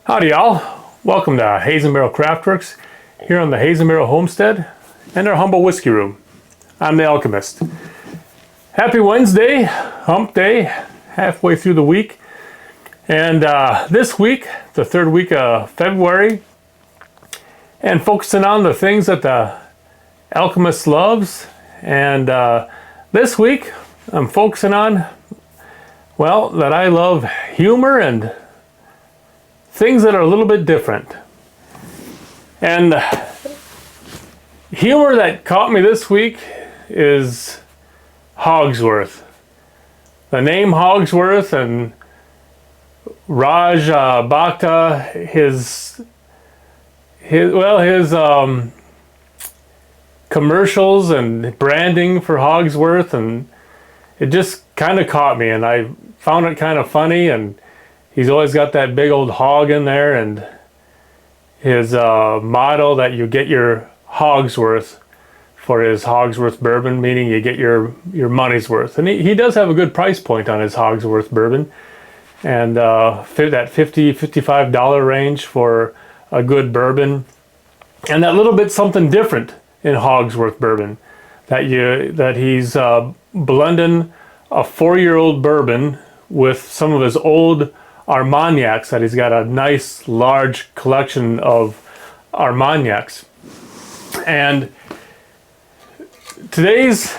Howdy y'all, welcome to Hayes & Barrel Craftworks here on the Hayes & Barrel Homestead and our humble whiskey room. I'm the Alchemist. Happy Wednesday, hump day, halfway through the week. And this week, the third week of February, and focusing on the things that the Alchemist loves. And this week, I'm focusing on, well, that I love humor and things that are a little bit different. And humor that caught me this week is Hogsworth. The name Hogsworth and Raj Bhakta, his commercials and branding for Hogsworth, and it just kind of caught me, and I found it kind of funny. And he's always got that big old hog in there, and his motto that you get your Hogsworth for his Hogsworth bourbon, meaning you get your money's worth. And he does have a good price point on his Hogsworth bourbon, and that $50–$55 range for a good bourbon, and that little bit something different in Hogsworth bourbon, that he's blending a 4-year-old bourbon with some of his old Armagnacs, that he's got a nice large collection of Armagnacs. And today's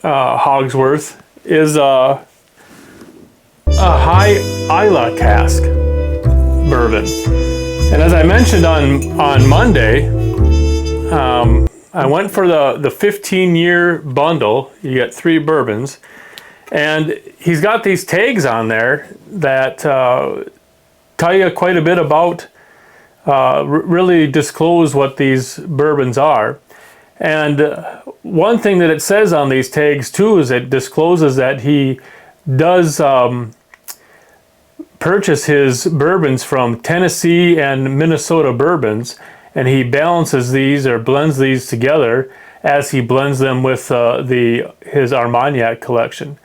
Hogsworth is a high Islay Cask bourbon. And as I mentioned on Monday, I went for the 15-year bundle. You get 3 bourbons. And he's got these tags on there that tell you quite a bit about, really disclose what these bourbons are. And one thing that it says on these tags too is it discloses that he does purchase his bourbons from Tennessee and Minnesota bourbons, and he balances these or blends these together as he blends them with his Armagnac collection.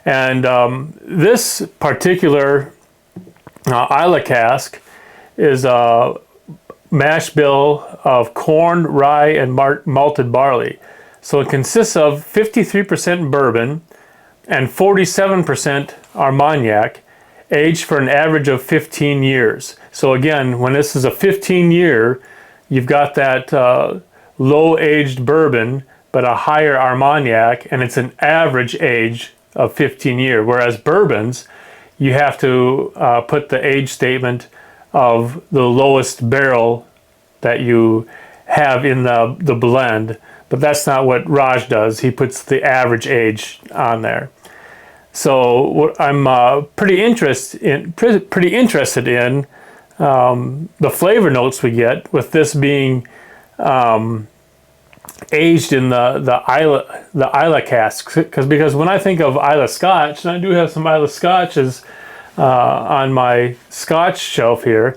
And this particular Islay Cask is a mash bill of corn, rye, and malted barley. So it consists of 53% bourbon and 47% Armagnac, aged for an average of 15 years. So again, when this is a 15-year, you've got that low-aged bourbon, but a higher Armagnac, and it's an average age of 15 years. Whereas bourbons, you have to put the age statement of the lowest barrel that you have in the blend, but that's not what Raj does. He puts the average age on there. So what I'm pretty interested in the flavor notes we get with this being aged in the Islay casks, because when I think of Islay Scotch, and I do have some Islay Scotches on my Scotch shelf here,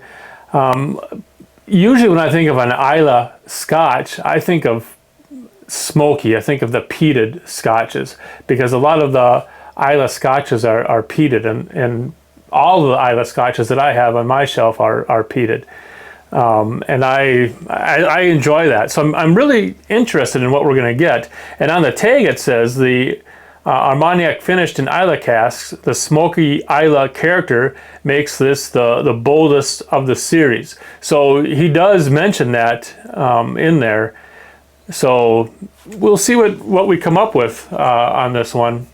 usually when I think of an Islay Scotch, I think of smoky. I think of the peated Scotches, because a lot of the Islay Scotches are peated, and all of the Islay Scotches that I have on my shelf are peated. And I enjoy that. So I'm really interested in what we're going to get. And on the tag it says the Armagnac finished in Islay casks, the smoky Islay character makes this the boldest of the series. So he does mention that in there. So we'll see what we come up with on this one.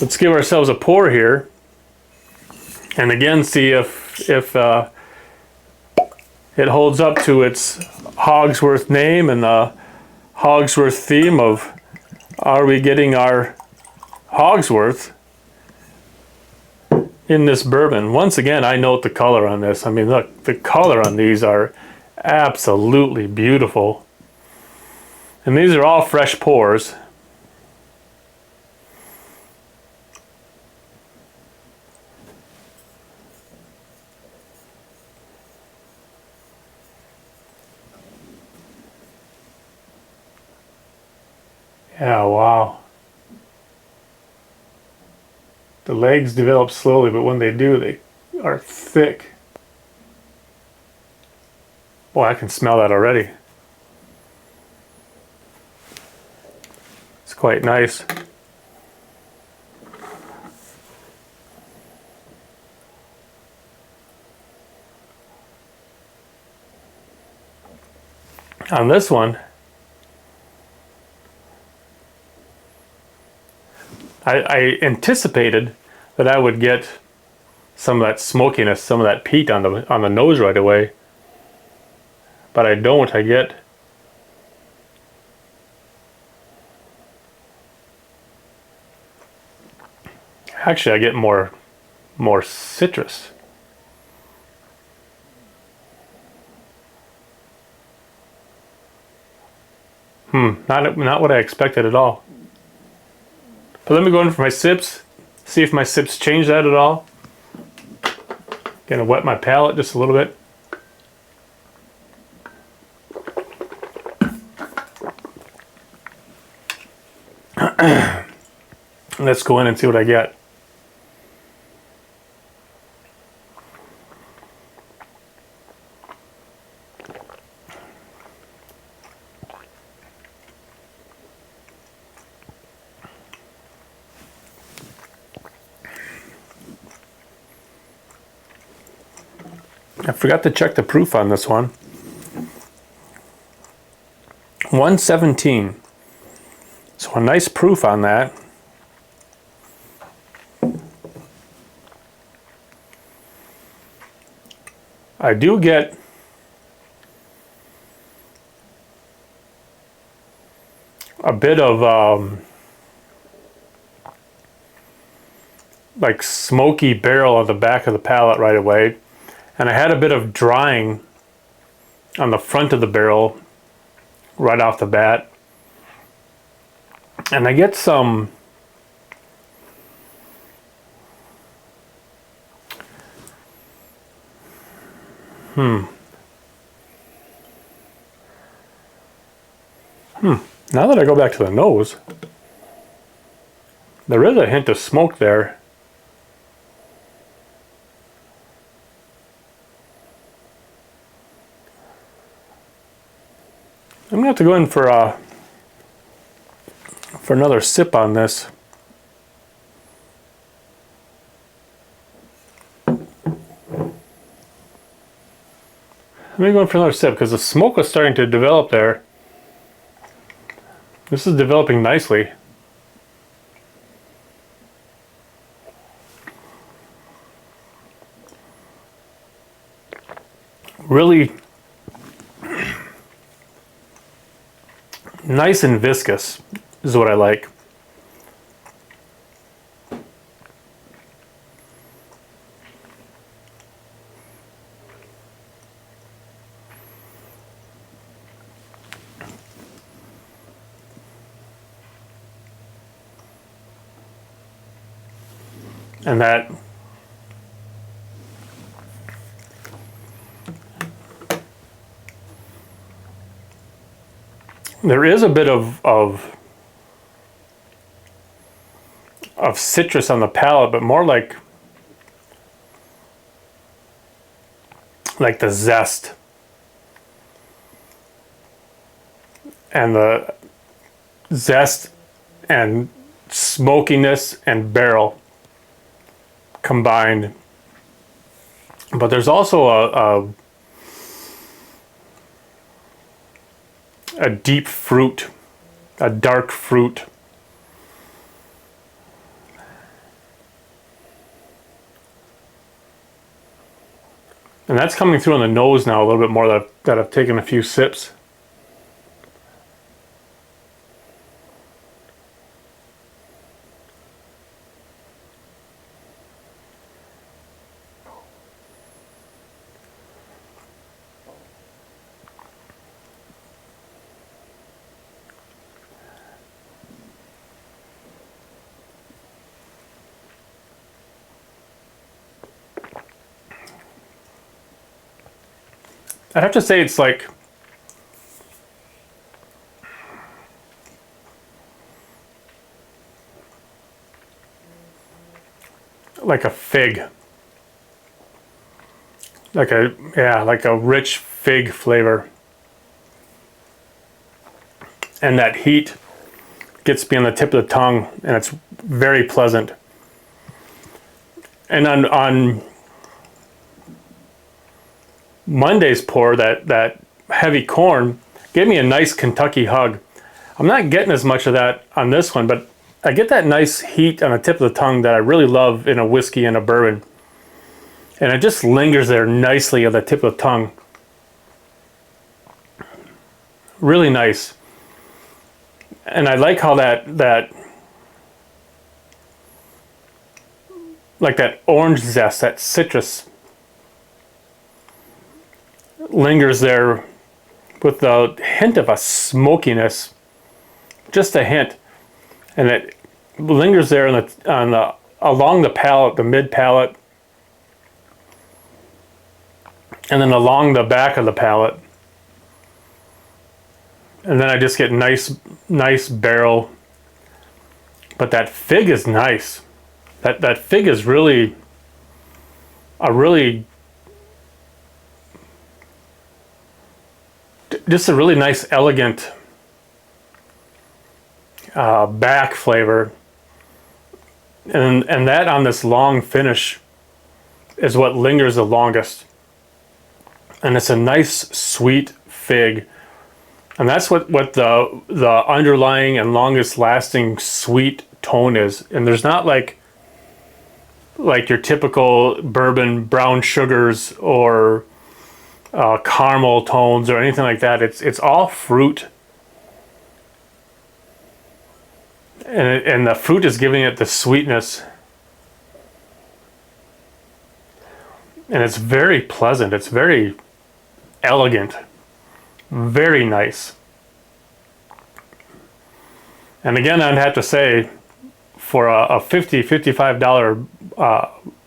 Let's give ourselves a pour here, and again see if it holds up to its Hogsworth name and the Hogsworth theme of, are we getting our Hogsworth in this bourbon? Once again, I note the color on this. I mean, look, the color on these are absolutely beautiful. And these are all fresh pours. Yeah, wow. The legs develop slowly, but when they do, they are thick. Oh, I can smell that already. It's quite nice. On this one, I anticipated that I would get some of that smokiness, some of that peat on the nose right away, but I don't. I get actually I get more citrus. Not what I expected at all. But let me go in for my sips, see if my sips change that at all. Gonna wet my palate just a little bit. Let's go in and see what I get. I forgot to check the proof on this one. 117. So a nice proof on that. I do get a bit of like smoky barrel on the back of the palate right away. And I had a bit of drying on the front of the barrel right off the bat. And I get some now that I go back to the nose, there is a hint of smoke there. I'm gonna have to go in for another sip on this. Let me go in for another sip because the smoke was starting to develop there. This is developing nicely. Really nice and viscous is what I like. And that there is a bit of citrus on the palate, but more like the zest and smokiness and barrel combined. But there's also a deep fruit, a dark fruit. And that's coming through on the nose now a little bit more that I've taken a few sips. I have to say it's like a fig. like a rich fig flavor. And that heat gets me on the tip of the tongue, and it's very pleasant. And on Monday's pour, that heavy corn gave me a nice Kentucky hug. I'm not getting as much of that on this one, but I get that nice heat on the tip of the tongue that I really love in a whiskey and a bourbon. And it just lingers there nicely at the tip of the tongue. Really nice. And I like how that like that orange zest, that citrus lingers there with the hint of a smokiness, just a hint, and it lingers there along the palate, the mid palate, and then along the back of the palate, and then I just get nice barrel. But that fig is nice. That fig is really just a really nice, elegant back flavor, and that on this long finish is what lingers the longest. And it's a nice sweet fig, and that's what the underlying and longest lasting sweet tone is. And there's not like your typical bourbon brown sugars or caramel tones or anything like that. It's all fruit, and the fruit is giving it the sweetness, and it's very pleasant. It's very elegant, very nice. And again, I'd have to say, for a $55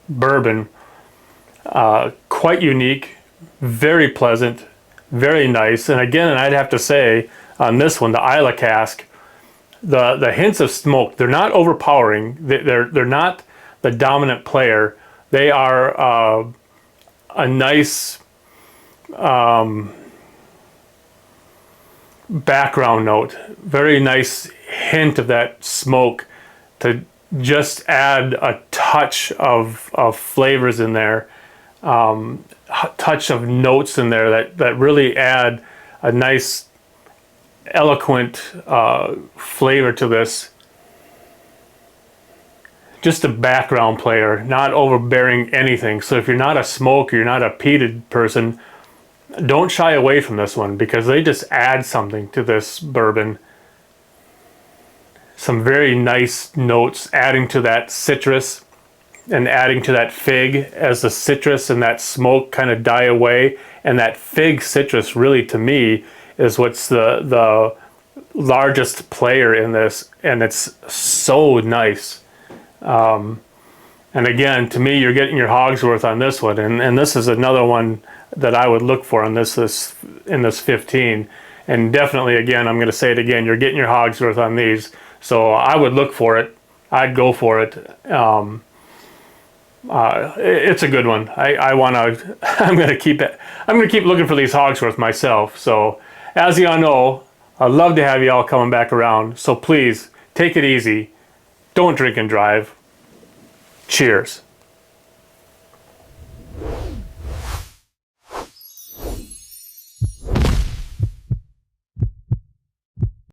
bourbon, quite unique, very pleasant, very nice. And again, I'd have to say on this one, the Islay Cask, the hints of smoke, they're not overpowering. They're not the dominant player. They are a nice background note, very nice hint of that smoke to just add a touch of flavors in there, touch of notes in there that really add a nice eloquent flavor to this. Just a background player, not overbearing anything. So if you're not a smoker, you're not a peated person, don't shy away from this one, because they just add something to this bourbon. Some very nice notes, adding to that citrus and adding to that fig as the citrus and that smoke kind of die away. And that fig citrus really, to me, is what's the largest player in this, and it's so nice. And again, to me, you're getting your Hogsworth on this one, and this is another one that I would look for in this 15. And definitely, again, I'm going to say it again, you're getting your Hogsworth on these. So I would look for it. I'd go for it. It's a good one. I'm going to keep looking for these Hogsworth myself. So as y'all know, I'd love to have y'all coming back around. So please take it easy. Don't drink and drive. Cheers.